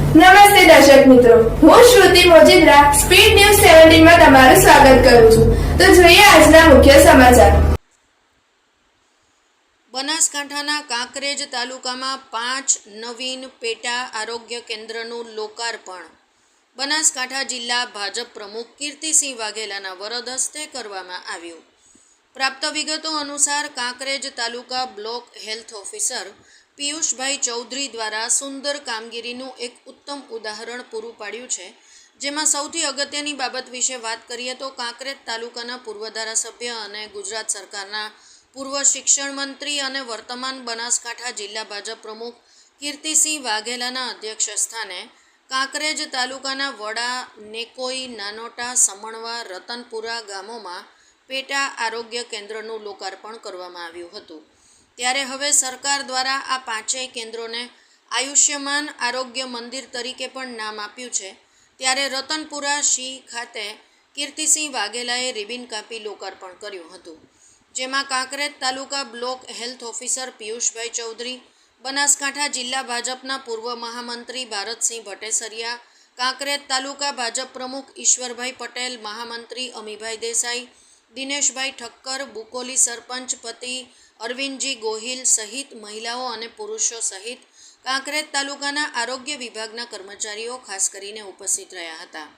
નમસ્તે દર્શક મિત્રો, હું શ્રુતિ મોજીદ્રા સ્પીડ ન્યૂઝ 17 માં તમારું સ્વાગત કરું છું. તો જોઈએ આજના મુખ્ય સમાચાર. બનાસકાંઠાના કાંકરેજ તાલુકામાં 5 નવીન પેટા આરોગ્ય કેન્દ્રનું લોકાર્પણ બનાસકાંઠા જિલ્લા ભાજપ પ્રમુખ કીર્તિસિંહ વાઘેલાના વરદ હસ્તે કરવામાં આવ્યું. પ્રાપ્ત વિગતો અનુસાર કાંકરેજ તાલુકા બ્લોક હેલ્થ ઓફિસર પિયુષભાઈ ચૌધરી દ્વારા સુંદર કામગીરીનું એક ઉત્તમ ઉદાહરણ પૂરું પાડ્યું છે. જેમાં સૌથી અગત્યની બાબત વિશે વાત કરીએ તો કાંકરેજ તાલુકાના પૂર્વ ધારાસભ્ય અને ગુજરાત સરકારના પૂર્વ શિક્ષણ મંત્રી અને વર્તમાન બનાસકાંઠા જિલ્લા ભાજપ પ્રમુખ કીર્તિસિંહ વાઘેલાના અધ્યક્ષ સ્થાને કાંકરેજ તાલુકાના વડા, નેકોઈ, નાનોટા, સમણવા, રતનપુરા ગામોમાં પેટા આરોગ્ય કેન્દ્રનું લોકાર્પણ કરવામાં આવ્યું હતું. ત્યારે હવે સરકાર દ્વારા આ 5 કેન્દ્રોને આયુષ્યમાન આરોગ્ય મંદિર તરીકે પણ નામ આપ્યું છે. ત્યારે રતનપુરા શી ખાતે કીર્તિસિંહ વાઘેલાએ રિબિન કાપી લોકાર્પણ કર્યું હતું. જેમાં કાંકરેજ તાલુકા બ્લોક હેલ્થ ઓફિસર પિયુષભાઈ ચૌધરી, બનાસકાંઠા જિલ્લા ભાજપના પૂર્વ મહામંત્રી ભારતસિંહ ભટ્ટેસરિયા, કાંકરેજ તાલુકા ભાજપ પ્રમુખ ઈશ્વરભાઈ પટેલ, મહામંત્રી અમીભાઈ દેસાઈ, દિનેશભાઈ ઠક્કર, બુકોલી સરપંચ પતિ અરવિંદજી ગોહિલ સહિત મહિલાઓ અને પુરુષો સહિત કાંકરેજ તાલુકાના આરોગ્ય વિભાગના કર્મચારીઓ ખાસ કરીને ઉપસ્થિત રહ્યા હતા.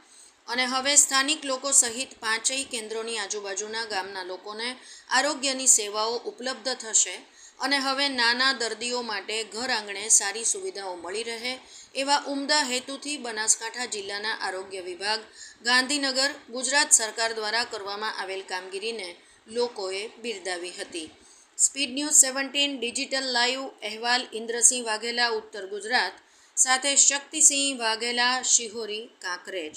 અને હવે સ્થાનિક લોકો સહિત 5 કેન્દ્રોની આજુબાજુના ગામના લોકોને આરોગ્યની સેવાઓ ઉપલબ્ધ થશે અને હવે નાના દર્દીઓ માટે ઘર આંગણે સારી સુવિધાઓ મળી રહે એવા ઉમદા હેતુથી બનાસકાંઠા જિલ્લાના આરોગ્ય વિભાગ, ગાંધીનગર, ગુજરાત સરકાર દ્વારા કરવામાં આવેલ કામગીરીને લોકોએ બિરદાવી હતી. સ્પીડ ન્યૂઝ 17 ડિજિટલ લાઈવ અહેવાલ ઇન્દ્રસિંહ વાઘેલા, ઉત્તર ગુજરાત, સાથે શક્તિસિંહ વાઘેલા, શિહોરી, કાંકરેજ.